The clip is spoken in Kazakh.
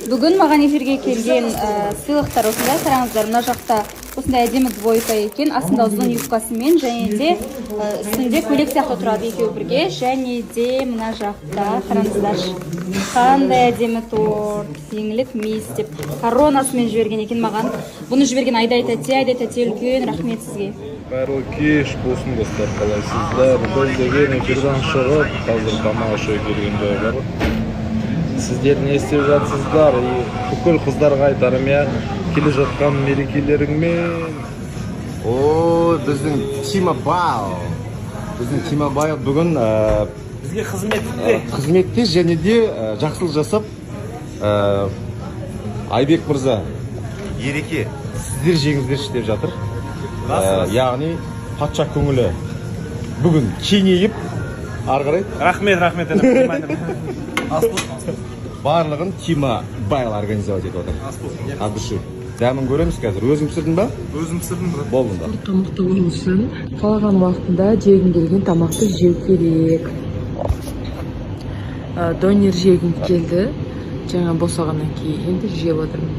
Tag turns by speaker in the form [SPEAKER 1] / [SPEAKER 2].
[SPEAKER 1] Бүгін маған эфирге келген сыйлықтар осындай, қараңыздар, мына жақта осындай әдемі двойка екен, астында ұзын юбкасымен, және де үстінде көйлек сияқты тұрады екеуі бірге, және де мына жақта қараңыздар, қандай әдемі торт, еңлік мис деп коронасымен жіберген екен маған. Бұны жіберген Айдай тәте үлкен рахмет сізге.
[SPEAKER 2] Қайырлы кеш болсын достар, қалайсыздар? Біз деген эфирден шығып, қазір тамақ ішуге келген жайлар. Сіздер не істеп жатсыздар? Бүкіл қыздарға айтарым, келе жатқан мерекелеріңмен.
[SPEAKER 3] Біздің Тима Байл бүгін
[SPEAKER 2] Бізге
[SPEAKER 3] қызметте және де жақсылық жасап, Айбек мырза
[SPEAKER 4] Ереке.
[SPEAKER 3] сіздер жеңіздерші деп жатыр. Яғни патша көңілі бүгін кеңейіп, ары қарай
[SPEAKER 2] Рахмет.
[SPEAKER 3] барлығын Тима Байл организовать етіп отыр. Абдышу, дәмін көреміз қазір. Өзің пісірдің ба?
[SPEAKER 4] Өзім пісірдім.
[SPEAKER 3] Болдың ба?
[SPEAKER 5] Тамақты болу үшін қалаған уақытында жегім келген тамақты жеу керек. Донер жегім келді. Жаңа босағаннан кейін енді жеп отырмын.